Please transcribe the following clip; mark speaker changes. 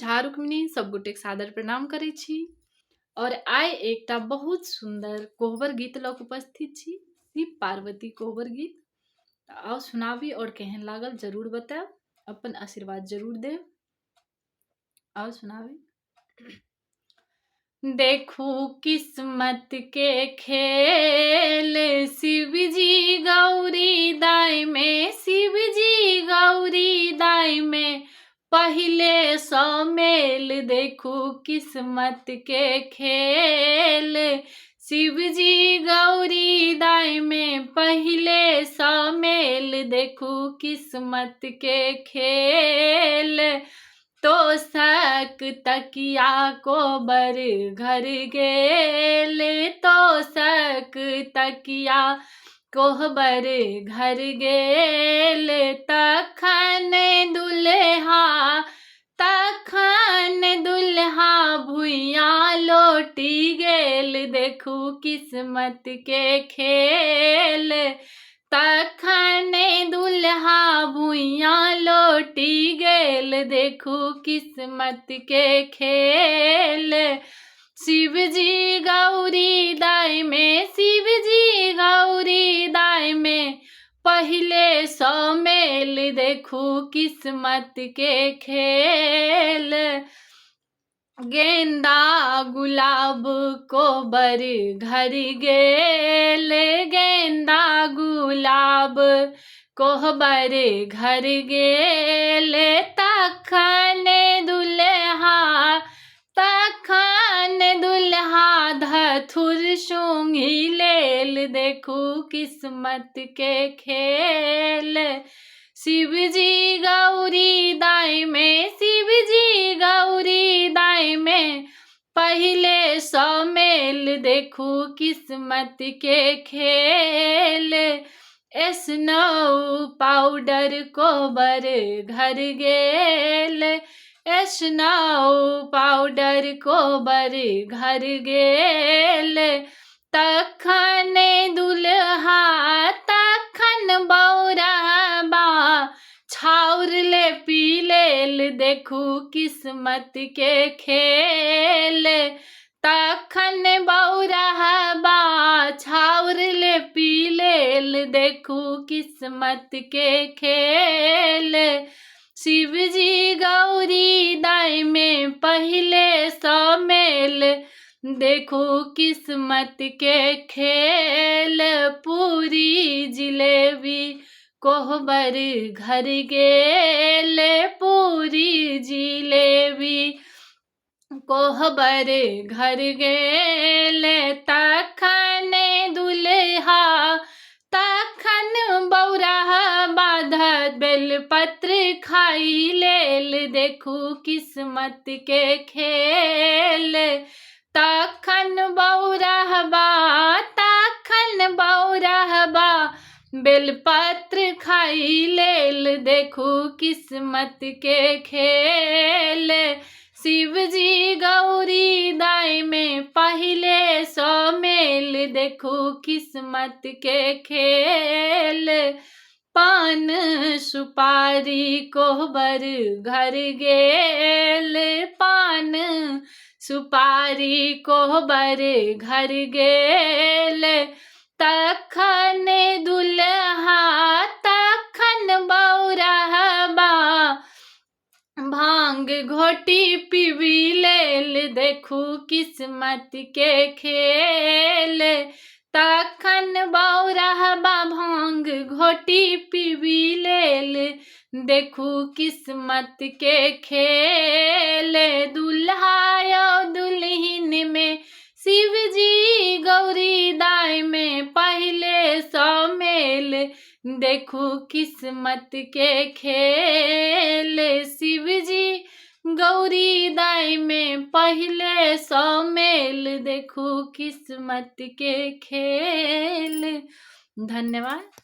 Speaker 1: झा रुक्मिणी सब गोटे सादर प्रणाम करै छी और आइ एकटा बहुत सुंदर कोहबर गीत लग उपस्थित छी। शिव पार्वती कोहबर गीत। आओ सुनाबी और केहन लागल जरूर बताएब, अपन आशीर्वाद जरूर देव। आओ सुनाबी। देखू किस्मत के खेल शिव जी गौरी दाई में, शिव जी गौरी दाई में पहले सौ मेल। देखू किस्मत के खेल शिव जी गौरी दाई में पहले सौ मेल। देखू किस्मत के खेल तो सक तकिया को बर घर गेल, तो सक तकिया कोहबर घर गेल। तखन दुल्हा भुइया लौटी गेल। देखू किस्मत के खेल तखन दुल्हा भुइया लौटी गेल। देखू किस्मत के खेल शिव जी गौरी दाई में, शिव जी गौरी दाई में पहले सौ मेल। देखू किस्मत के खेल गेंदा गुलाब कोहबर घर गेल, गेंदा गुलाब कोहबर घर गेल। तखन दुल्हा धथुर सूंघी लेल। देखू किस्मत के खेल शिव जी गौरी दाई में, शिव जी गौरी दाई में पहले सौ मेल। देखू किस्मत के खेल स्नो पाउडर कोहबर घर गेल, स्नो पाउडर कोहबर घर गेल। तखन बौरहबा छाउर ले पी लेल। देखू किस्मत के खेल तखन बौरहबा छाउर ले पी लेल। देखू किस्मत के खेल शिव जी गौरी दाई में पहले सौ मेल। देखू किस्मत के खेल पूरी जिलेबी कोहबर घर गेल, पूरी जिलेबी कोहबर घर गेल। तखन बौरहबा बेलपत्र खाई लेल। देखू किस्मत के खेल तखन बौरहबा बेलपत्र खाई लेल। देखू किस्मत के खेल शिव जी गौरी दाई में पहले सौ मेल। देखू किस्मत के खेल पान सुपारी कोहबर घर गेल, पान सुपारी कोहबर घर गेल। तखन बौरहबा भांग घोटी पीबी लेल। देखू किस्मत के खेल तखन बौरहबा भांग घोटी पीबी लेल। देखू किस्मत के खेल दुल्हा और दुल्हन में शिव जी गौरी दाई में पहले सौ मेल। देखू किस्मत के खेल शिव जी गौरी दाई में पहले सौ मेल। देखू किस्मत के खेल। धन्यवाद।